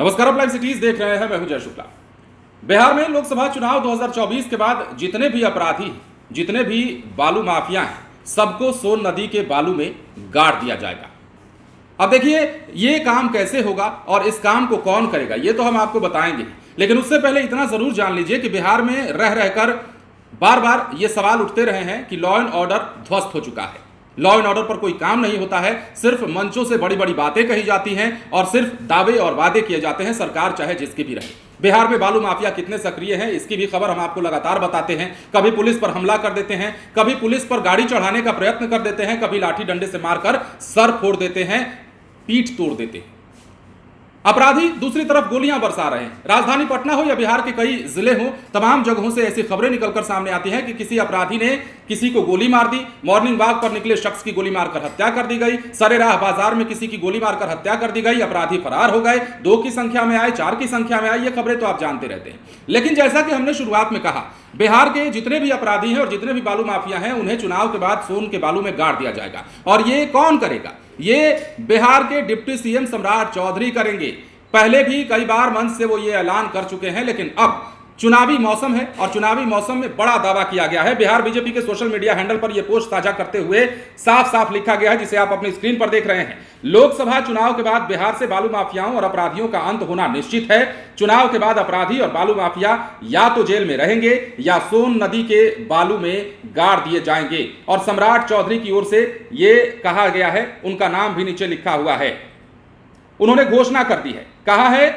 नमस्कार, आप live cities देख रहे हैं। मैं हूं जय शुक्ला। बिहार में लोकसभा चुनाव 2024 के बाद जितने भी अपराधी, जितने भी बालू माफिया हैं, सबको सोन नदी के बालू में गाड़ दिया जाएगा। अब देखिए ये काम कैसे होगा और इस काम को कौन करेगा, ये तो हम आपको बताएंगे, लेकिन उससे पहले इतना जरूर जान लीजिए कि बिहार में रह रहकर बार बार ये सवाल उठते रहे हैं कि लॉ एंड ऑर्डर ध्वस्त हो चुका है। लॉ एंड ऑर्डर पर कोई काम नहीं होता है, सिर्फ मंचों से बड़ी बड़ी बातें कही जाती हैं और सिर्फ दावे और वादे किए जाते हैं, सरकार चाहे जिसकी भी रहे। बिहार में बालू माफिया कितने सक्रिय हैं, इसकी भी खबर हम आपको लगातार बताते हैं। कभी पुलिस पर हमला कर देते हैं, कभी पुलिस पर गाड़ी चढ़ाने का प्रयत्न कर देते हैं, कभी लाठी डंडे से मारकर सर फोड़ देते हैं, पीठ तोड़ देते हैं। अपराधी दूसरी तरफ गोलियां बरसा रहे हैं। राजधानी पटना हो या बिहार के कई जिले हो, तमाम जगहों से ऐसी खबरें निकलकर सामने आती हैं कि किसी अपराधी ने किसी को गोली मार दी, मॉर्निंग वॉक पर निकले शख्स की गोली मारकर हत्या कर दी गई, सरेराह बाजार में किसी की गोली मारकर हत्या कर दी गई, अपराधी फरार हो गए, 2 की संख्या में आए, 4 की संख्या में आए। ये खबरें तो आप जानते रहते हैं। लेकिन जैसा कि हमने शुरुआत में कहा, बिहार के जितने भी अपराधी हैं और जितने भी बालू माफिया हैं, उन्हें चुनाव के बाद सोन के बालू में गाड़ दिया जाएगा। और ये कौन करेगा? ये बिहार के डिप्टी सीएम सम्राट चौधरी करेंगे। पहले भी कई बार मंच से वो ये ऐलान कर चुके हैं, लेकिन अब चुनावी मौसम है और चुनावी मौसम में बड़ा दावा किया गया है। बिहार बीजेपी के सोशल मीडिया हैंडल पर यह पोस्ट साझा करते हुए साफ साफ लिखा गया है, जिसे आप अपनी स्क्रीन पर देख रहे हैं। लोकसभा चुनाव के बाद बिहार से बालू माफियाओं और अपराधियों का अंत होना निश्चित है। चुनाव के बाद अपराधी और बालू माफिया या तो जेल में रहेंगे या सोन नदी के बालू में गाड़ दिए जाएंगे। और सम्राट चौधरी की ओर से यह कहा गया है, उनका नाम भी नीचे लिखा हुआ है। उन्होंने घोषणा कर दी है, कहा है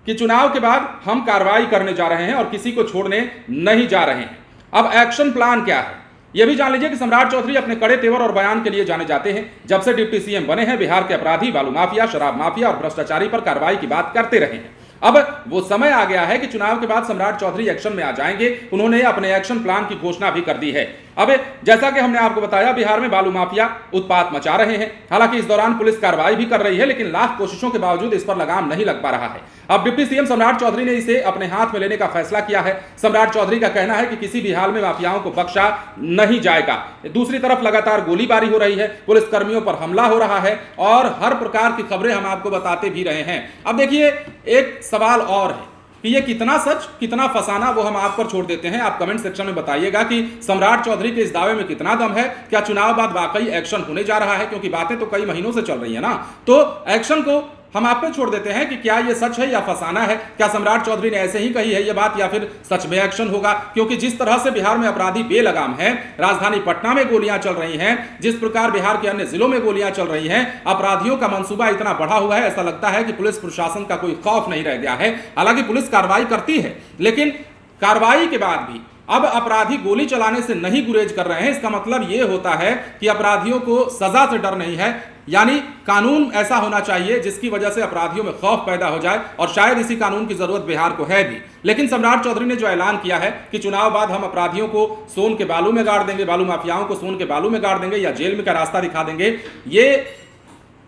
कि चुनाव के बाद हम कार्रवाई करने जा रहे हैं और किसी को छोड़ने नहीं जा रहे हैं। अब एक्शन प्लान क्या है, यह भी जान लीजिए कि सम्राट चौधरी अपने कड़े तेवर और बयान के लिए जाने जाते हैं। जब से डिप्टी सीएम बने हैं, बिहार के अपराधी, बालू माफिया, शराब माफिया और भ्रष्टाचारी पर कार्रवाई की बात करते रहे हैं। अब वो समय आ गया है कि चुनाव के बाद सम्राट चौधरी एक्शन में आ जाएंगे। उन्होंने अपने एक्शन प्लान की घोषणा भी कर दी है। अब जैसा कि हमने आपको बताया, बिहार में बालू माफिया उत्पात मचा रहे हैं। हालांकि इस दौरान पुलिस कार्रवाई भी कर रही है, लेकिन लाख कोशिशों के बावजूद इस पर लगाम नहीं लग पा रहा है। अब डिप्टी सीएम सम्राट चौधरी ने इसे अपने हाथ में लेने का फैसला किया है। सम्राट चौधरी का कहना है कि किसी भी हाल में माफियाओं को बख्शा नहीं जाएगा। दूसरी तरफ लगातार गोलीबारी हो रही है, पुलिस कर्मियों पर हमला हो रहा है और हर प्रकार की खबरें हम आपको बताते भी रहे हैं। अब देखिए एक सवाल और है कि ये कितना सच कितना फसाना, वो हम आप पर छोड़ देते हैं। आप कमेंट सेक्शन में बताइएगा कि सम्राट चौधरी के इस दावे में कितना दम है। क्या चुनाव बाद वाकई एक्शन होने जा रहा है? क्योंकि बातें तो कई महीनों से चल रही है ना, तो एक्शन को हम आप पे छोड़ देते हैं कि क्या ये सच है या फसाना है। क्या सम्राट चौधरी ने ऐसे ही कही है ये बात, या फिर सच में एक्शन होगा? क्योंकि जिस तरह से बिहार में अपराधी बेलगाम है, राजधानी पटना में गोलियां चल रही हैं, जिस प्रकार बिहार के अन्य जिलों में गोलियां चल रही हैं, अपराधियों का मंसूबा इतना बढ़ा हुआ है, ऐसा लगता है कि पुलिस प्रशासन का कोई खौफ नहीं रह गया है। हालांकि पुलिस कार्रवाई करती है, लेकिन कार्रवाई के बाद भी अब अपराधी गोली चलाने से नहीं गुरेज कर रहे हैं। इसका मतलब यह होता है कि अपराधियों को सजा से डर नहीं है। यानी कानून ऐसा होना चाहिए जिसकी वजह से अपराधियों में खौफ पैदा हो जाए, और शायद इसी कानून की जरूरत बिहार को है भी। लेकिन सम्राट चौधरी ने जो ऐलान किया है कि चुनाव बाद हम अपराधियों को सोन के बालू में गाड़ देंगे, बालू माफियाओं को सोन के बालू में गाड़ देंगे या जेल में का रास्ता दिखा देंगे, ये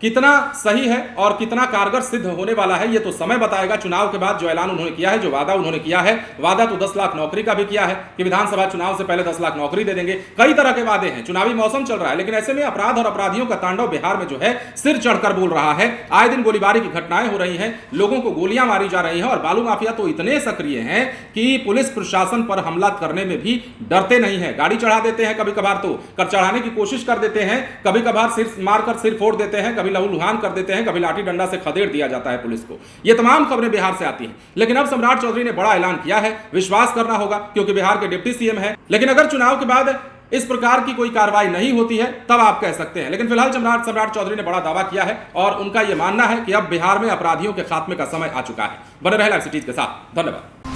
कितना सही है और कितना कारगर सिद्ध होने वाला है, ये तो समय बताएगा। चुनाव के बाद जो ऐलान उन्होंने किया है, जो वादा उन्होंने किया है, वादा तो 10 लाख नौकरी का भी किया है कि विधानसभा चुनाव से पहले 10 लाख नौकरी दे देंगे। कई तरह के वादे हैं, चुनावी मौसम चल रहा है, लेकिन ऐसे में अपराध और अपराधियों का तांडव बिहार में जो है सिर चढ़कर बोल रहा है। आए दिन गोलीबारी की घटनाएं हो रही हैं, लोगों को गोलियां मारी जा रही हैं और बालू माफिया तो इतने सक्रिय हैं कि पुलिस प्रशासन पर हमला करने में भी डरते नहीं है। गाड़ी चढ़ा देते हैं, कभी कभार तो चढ़ाने की कोशिश कर देते हैं, कभी कभार सिर मारकर सिर फोड़ देते हैं, कभी लहूलुहान कर देते हैं, कभी लाठी डंडा से खदेड़ दिया जाता है पुलिस को। ये तमाम खबरें बिहार से आती हैं। लेकिन अब सम्राट चौधरी ने बड़ा ऐलान किया है, विश्वास करना होगा क्योंकि बिहार के डिप्टी सीएम है। लेकिन अगर चुनाव के बाद इस प्रकार की कोई कार्रवाई नहीं होती है तब आप कह सकते हैं। लेकिन फिलहाल सम्राट चौधरी ने बड़ा दावा किया है और उनका यह मानना है कि अब बिहार में अपराधियों के खात्मे का समय आ चुका है। बने रहे लाइव सिटीज के साथ। धन्यवाद।